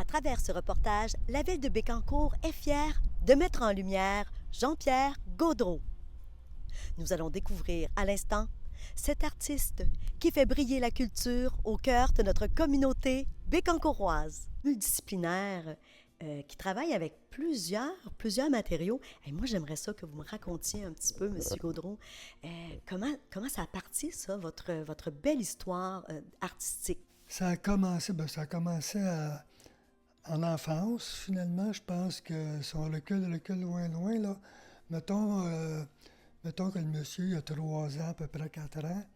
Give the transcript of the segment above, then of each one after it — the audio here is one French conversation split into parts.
travers ce reportage, la ville de Bécancour est fière de mettre en lumière Jean-Pierre Gaudreault. Nous allons découvrir à l'instant cet artiste qui fait briller la culture au cœur de notre communauté bécancouroise. Multidisciplinaire, qui travaille avec plusieurs matériaux. Et moi, j'aimerais ça que vous me racontiez un petit peu, M. Gaudreault, comment ça a parti, ça, votre belle histoire artistique? Ça a commencé en enfance, finalement. Je pense que si on recule loin, là, mettons, mettons que le monsieur, il a 3 ans, à peu près 4 ans,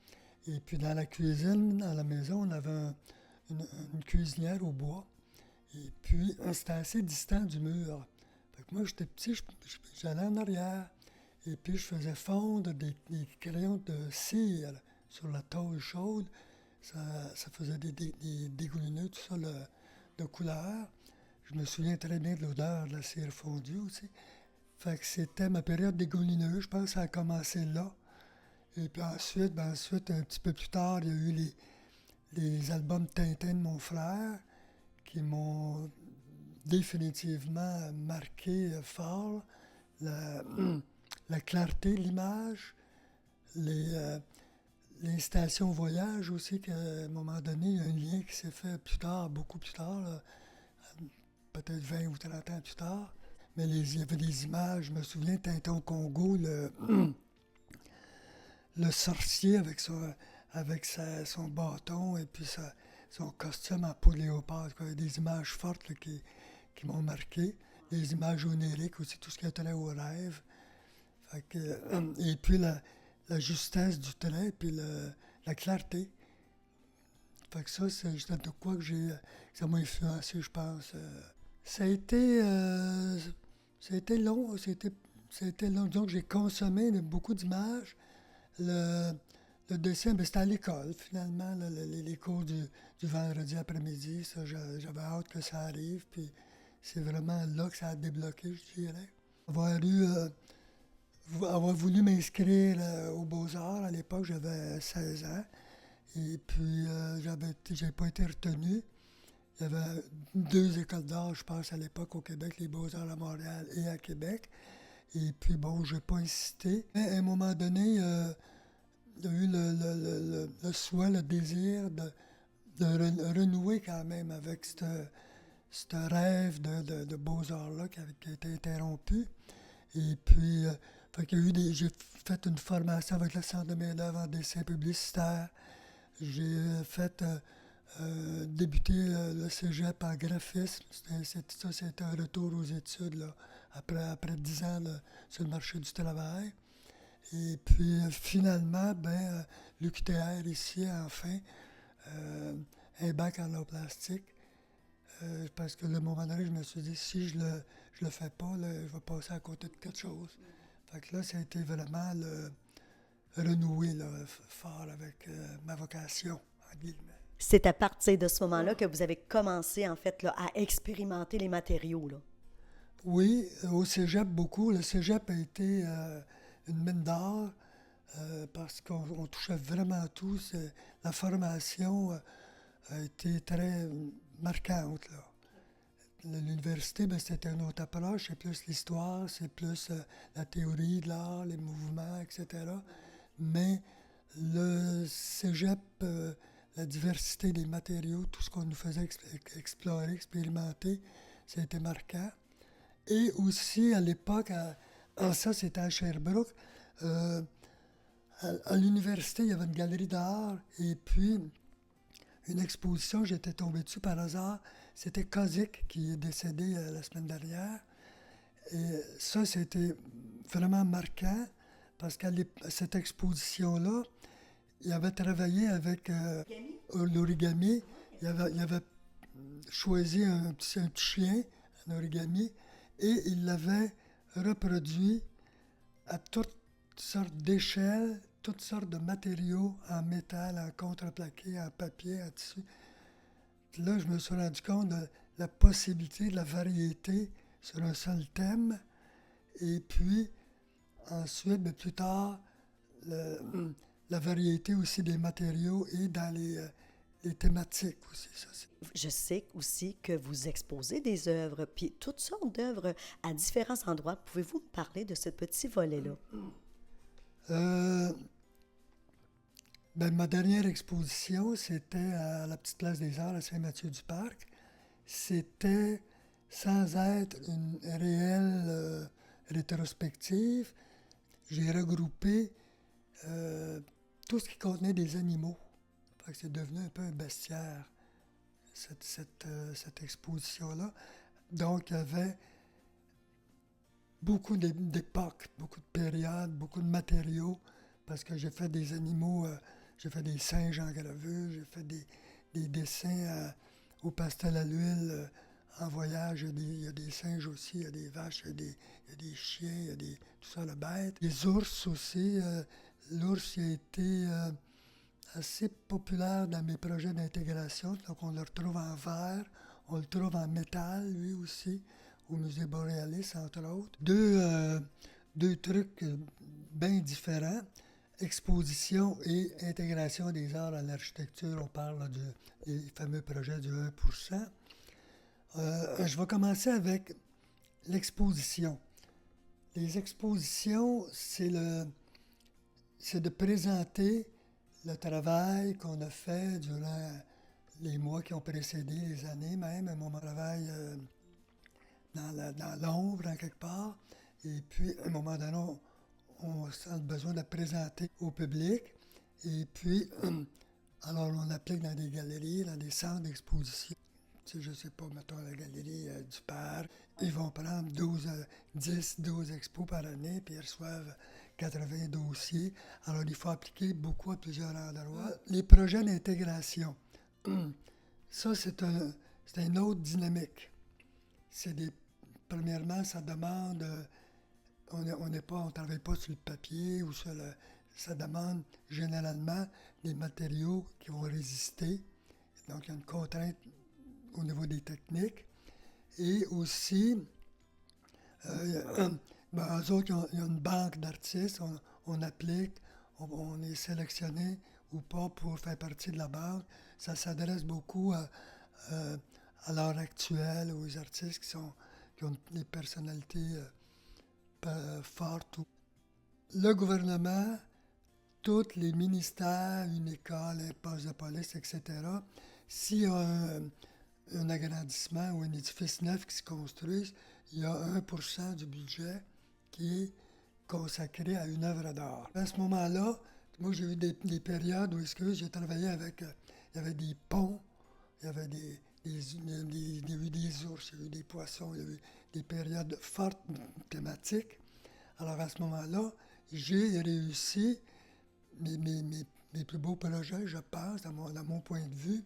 et puis dans la cuisine, dans la maison, on avait une cuisinière au bois, et puis c'était assez distant du mur. Fait que moi, j'étais petit, j'allais en arrière, et puis je faisais fondre des crayons de cire sur la tôle chaude. Ça faisait des dégoulineux, tout ça, de couleur. Je me souviens très bien de l'odeur de la cire fondue aussi. Fait que c'était ma période dégoulineuse. Je pense que ça a commencé là. Et puis ensuite, un petit peu plus tard, il y a eu les albums Tintin de mon frère qui m'ont définitivement marqué fort. La, la clarté de l'image, les stations voyage aussi, qu'à un moment donné, il y a un lien qui s'est fait plus tard, beaucoup plus tard, là, peut-être 20 ou 30 ans plus tard. Mais il y avait des images, je me souviens, Tintin au Congo, le sorcier son bâton et puis son costume en peau de léopard. Quoi. Des images fortes là, qui m'ont marqué. Des images oniriques aussi, tout ce qui a trait au rêve. Fait que, et puis la justesse du trait, puis la clarté. Fait que ça, c'est de quoi ça m'a influencé, je pense. Ça a été, ça a été long, ça a été long. Disons que j'ai consommé beaucoup d'images. Le, le dessin, c'était à l'école, finalement, là, les cours du vendredi après-midi. Ça, j'avais hâte que ça arrive, puis c'est vraiment là que ça a débloqué, je dirais. Avoir voulu m'inscrire aux Beaux-Arts, à l'époque, j'avais 16 ans. Et puis, j'ai pas été retenu. Il y avait 2 écoles d'art, je pense, à l'époque au Québec, les Beaux-Arts à Montréal et à Québec. Et puis, bon, je n'ai pas insisté. Mais à un moment donné, il y a eu le souhait, le désir de renouer quand même avec ce rêve de Beaux-Arts-là qui a été interrompu. Et puis, fait qu'il y a eu j'ai fait une formation avec le Centre de main-d'œuvre en dessin publicitaire. J'ai débuté le cégep en graphisme. C'était un retour aux études là, après 10 ans là, sur le marché du travail. Et puis finalement, l'UQTR ici, enfin, un bac en art plastique. Parce que le moment donné, je me suis dit, si je le fais pas, là, je vais passer à côté de quelque chose. Fait que là, ça a été vraiment renouer là, fort avec ma vocation, en guillemets. C'est à partir de ce moment-là que vous avez commencé, en fait, là, à expérimenter les matériaux, là. Oui, au cégep, beaucoup. Le cégep a été une mine d'or parce qu'on touchait vraiment à tout. La formation a été très marquante, là. L'université, c'était une autre approche. C'est plus l'histoire, c'est plus la théorie de l'art, les mouvements, etc. Mais le cégep, la diversité des matériaux, tout ce qu'on nous faisait explorer, expérimenter, ça a été marquant. Et aussi, à l'époque, ça c'était à Sherbrooke, à l'université, il y avait une galerie d'art et puis une exposition, j'étais tombé dessus par hasard. C'était Kozik qui est décédé la semaine dernière. Et ça, c'était vraiment marquant parce qu'à cette exposition-là, il avait travaillé avec l'origami. Il avait choisi un petit chien, un origami, et il l'avait reproduit à toutes sortes d'échelles, toutes sortes de matériaux en métal, en contreplaqué, en papier, en tissu. Puis là, je me suis rendu compte de la possibilité, de la variété sur un seul thème. Et puis, ensuite, plus tard, la variété aussi des matériaux et dans les thématiques aussi. Ça, Je sais aussi que vous exposez des œuvres, puis toutes sortes d'œuvres à différents endroits. Pouvez-vous me parler de ce petit volet-là? Euh, ma dernière exposition, c'était à la Petite Place des Arts à Saint-Mathieu-du-Parc. C'était, sans être une réelle rétrospective, j'ai regroupé euh, tout ce qui contenait des animaux. Fait que c'est devenu un peu un bestiaire, cette exposition-là. Donc, il y avait beaucoup d'époques, beaucoup de périodes, beaucoup de matériaux, parce que j'ai fait des animaux, j'ai fait des singes en gravure, j'ai fait des dessins au pastel à l'huile en voyage. Il y a des singes aussi, il y a des vaches, il y a des chiens, il y a tout ça, la bête. Les ours aussi. L'ours il a été assez populaire dans mes projets d'intégration. Donc, on le retrouve en verre, on le trouve en métal, lui aussi, au Musée Boréalis, entre autres. Deux trucs bien différents. Exposition et intégration des arts à l'architecture. On parle des fameux projets du 1%. Je vais commencer avec l'exposition. Les expositions, c'est de présenter le travail qu'on a fait durant les mois qui ont précédé, les années même, mon travail dans l'ombre, en quelque part. Et puis, à un moment donné, on sent le besoin de présenter au public. Et puis, alors on applique dans des galeries, dans des centres d'exposition. Tu sais, je ne sais pas, mettons la galerie du Père, ils vont prendre 12 expos par année, puis ils reçoivent 80 dossiers. Alors, il faut appliquer beaucoup à plusieurs endroits. Les projets d'intégration, ça, c'est une autre dynamique. Premièrement, ça demande, on ne travaille pas sur le papier ou sur ça demande généralement des matériaux qui vont résister. Donc, il y a une contrainte au niveau des techniques. Et aussi, eux autres, il y a une banque d'artistes, on applique, on est sélectionné ou pas pour faire partie de la banque. Ça s'adresse beaucoup à l'heure actuelle, aux artistes qui ont des personnalités fortes. Le gouvernement, tous les ministères, une école, un poste de police, etc., s'il y a un agrandissement ou un édifice neuf qui se construise, il y a 1% du budget qui est consacré à une œuvre d'art. À ce moment-là, moi, j'ai eu des périodes où j'ai travaillé avec... il y avait des ponts, il y avait il y a eu des ours, il y a eu des poissons, il y a eu des périodes fortes thématiques. Alors, à ce moment-là, j'ai réussi mes plus beaux projets, je pense, dans mon point de vue,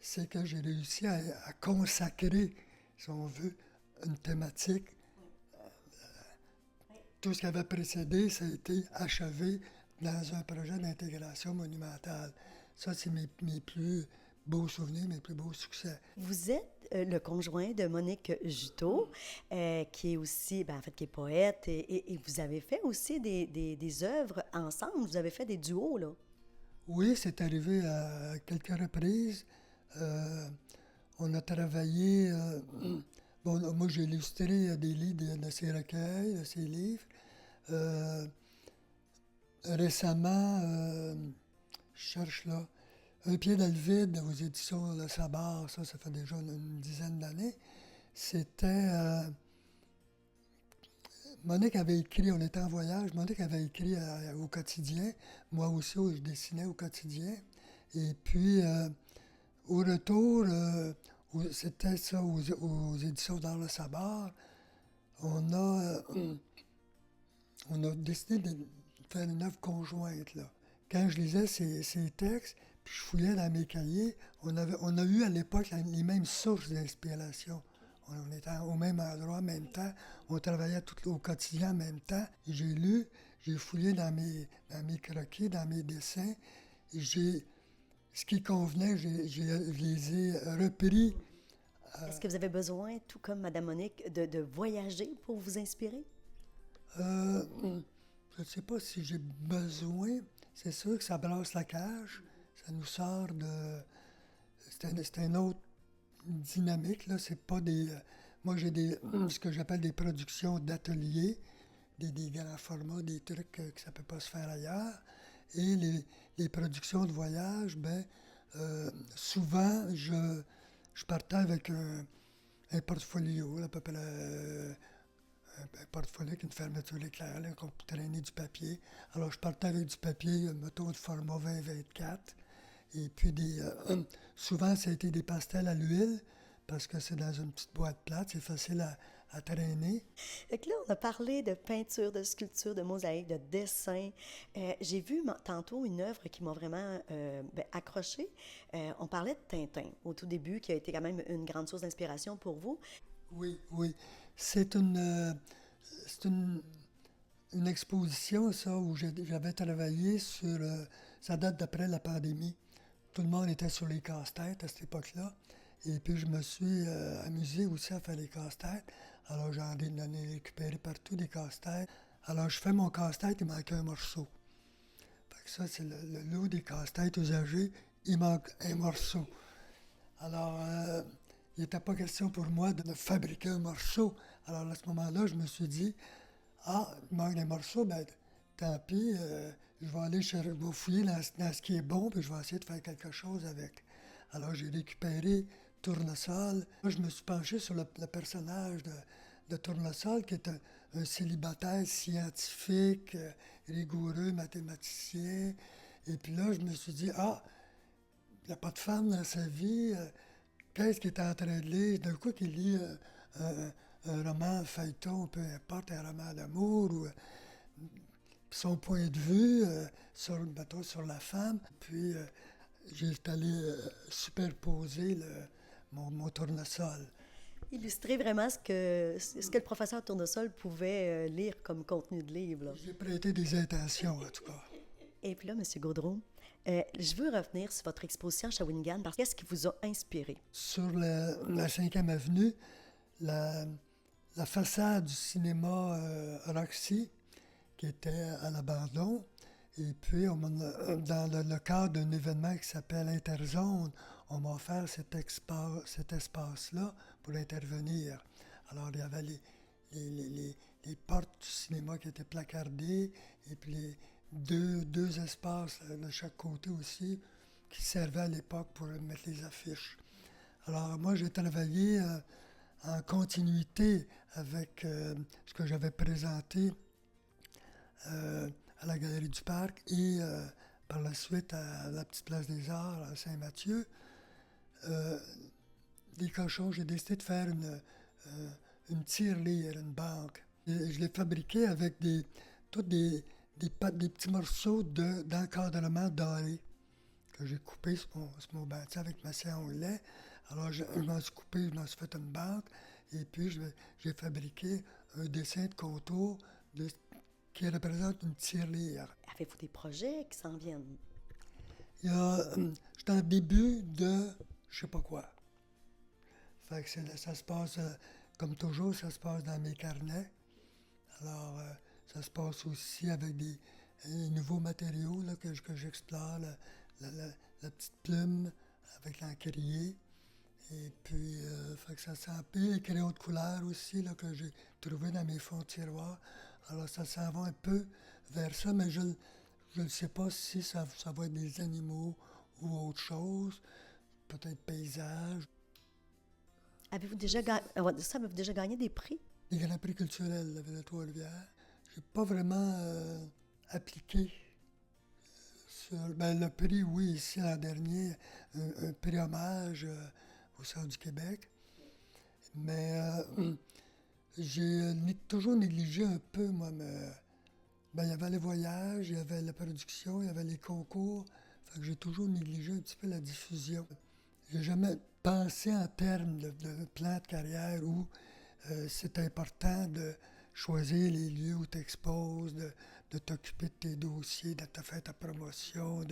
c'est que j'ai réussi à consacrer, si on veut, une thématique. Tout ce qui avait précédé, ça a été achevé dans un projet d'intégration monumentale. Ça, c'est mes plus beaux souvenirs, mes plus beaux succès. Vous êtes le conjoint de Monique Juteau, qui est aussi, en fait, qui est poète, et vous avez fait aussi des œuvres ensemble. Vous avez fait des duos, là. Oui, c'est arrivé à quelques reprises. On a travaillé. Moi, j'ai illustré des livres de ses recueils, de ses livres. Récemment, je cherche là, Un pied dans le vide aux éditions Le Sabard, ça fait déjà une dizaine d'années. C'était. Monique avait écrit, on était en voyage, Monique avait écrit au quotidien. Moi aussi, je dessinais au quotidien. Et puis, au retour, c'était ça, aux éditions dans le Sabard, on a décidé de faire une œuvre conjointe, là. Quand je lisais ces textes, puis je fouillais dans mes cahiers, on a eu à l'époque les mêmes sources d'inspiration. On était au même endroit en même temps, on travaillait tout au quotidien en même temps. J'ai lu, j'ai fouillé dans mes croquis, dans mes dessins, et ce qui convenait, je les ai repris. Est-ce que vous avez besoin, tout comme Madame Monique, de voyager pour vous inspirer? Je ne sais pas si j'ai besoin. C'est sûr que ça brasse la cage. Ça nous sort c'est une autre dynamique, là. C'est pas des... moi, j'ai ce que j'appelle des productions d'ateliers, des grands formats, des trucs que ça peut pas se faire ailleurs. Et les productions de voyage, souvent, je partais avec un portfolio, là, à peu près un portfolio avec une fermeture éclair, là, qu'on peut traîner du papier. Alors, je partais avec du papier, mettons, de format 20-24. Et puis, souvent, ça a été des pastels à l'huile, parce que c'est dans une petite boîte plate, c'est facile à traîner. Fait que là, on a parlé de peinture, de sculpture, de mosaïque, de dessin. J'ai vu tantôt une œuvre qui m'a vraiment accrochée. On parlait de Tintin au tout début, qui a été quand même une grande source d'inspiration pour vous. Oui, oui. C'est une exposition, ça, où j'avais travaillé sur... ça date d'après la pandémie. Tout le monde était sur les casse-têtes à cette époque-là. Et puis, je me suis amusé aussi à faire des casse-têtes. Alors, j'en ai récupéré partout des casse-têtes. Alors, je fais mon casse-tête, il manquait un morceau. Fait que ça, c'est le lot des casse-têtes usagés. Il manque un morceau. Alors, il n'était pas question pour moi de fabriquer un morceau. Alors, à ce moment-là, je me suis dit, il manque un morceau, tant pis, je vais aller je vais fouiller dans ce qui est bon, puis je vais essayer de faire quelque chose avec. Alors, j'ai récupéré Tournesol. Moi, je me suis penché sur le personnage de Tournesol, qui est un célibataire scientifique, rigoureux, mathématicien. Et puis là, je me suis dit, il n'y a pas de femme dans sa vie. Qu'est-ce qu'il est en train de lire? D'un coup, qu'il lit un roman, un feuilleton, peu importe, un roman d'amour, ou son point de vue sur la femme. Puis, j'ai allé superposer mon tournesol. Illustrer vraiment ce que le professeur Tournesol pouvait lire comme contenu de livre. Là. J'ai prêté des intentions, en tout cas. Et puis là, M. Gaudreau, je veux revenir sur votre exposition à Shawinigan parce qu'est-ce qui vous a inspiré? Sur la 5e avenue, la façade du cinéma Roxy, qui était à l'abandon, et puis dans le cadre d'un événement qui s'appelle Interzone, on m'a offert cet espace-là pour intervenir. Alors, il y avait les portes du cinéma qui étaient placardées, et puis les deux espaces de chaque côté aussi, qui servaient à l'époque pour mettre les affiches. Alors, moi, j'ai travaillé en continuité avec ce que j'avais présenté à la Galerie du Parc et par la suite à la Petite Place des Arts à Saint-Mathieu. Des cochons, j'ai décidé de faire une tirelire, une banque. Et je l'ai fabriquée avec des petits morceaux d'encadrement doré que j'ai coupé sur mon bâti avec ma scie en lait. Alors, je m'en suis coupé, je m'en suis fait une banque, et puis j'ai fabriqué un dessin de contour qui représente une tirelire. Avez-vous des projets qui s'en viennent? Je suis en début de je sais pas quoi. Fait que ça se passe, comme toujours, ça se passe dans mes carnets. Alors, ça se passe aussi avec des nouveaux matériaux là, que j'explore, la petite plume avec l'encrier. Et puis, fait que ça sent puis les crayons de couleur aussi là, que j'ai trouvé dans mes fonds de tiroir. Alors, ça s'en va un peu vers ça, mais je ne sais pas si ça va être des animaux ou autre chose, peut-être paysage. Avez-vous déjà gagné des prix? Les Grands Prix culturels de la Ville de Trois-Rivières. Je n'ai pas vraiment appliqué sur le prix, oui, ici l'an dernier, un prix hommage au Centre du Québec. Mais j'ai toujours négligé un peu, moi, il y avait les voyages, il y avait la production, il y avait les concours. Fait que j'ai toujours négligé un petit peu la diffusion. J'ai jamais pensé en termes de plan de carrière où c'est important de choisir les lieux où tu exposes, de t'occuper de tes dossiers, de te faire ta promotion.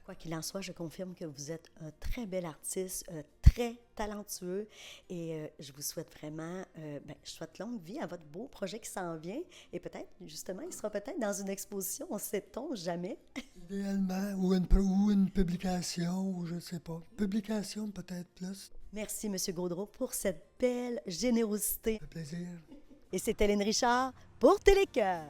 Quoi qu'il en soit, je confirme que vous êtes un très bel artiste, très talentueux et je vous souhaite vraiment, je souhaite longue vie à votre beau projet qui s'en vient et peut-être, justement, il sera peut-être dans une exposition, on ne sait-on jamais. Idéalement, ou une une publication ou je ne sais pas. Publication peut-être plus. Merci, M. Gaudreau, pour cette belle générosité. Ça fait plaisir. Et c'est Hélène Richard pour Télécœur.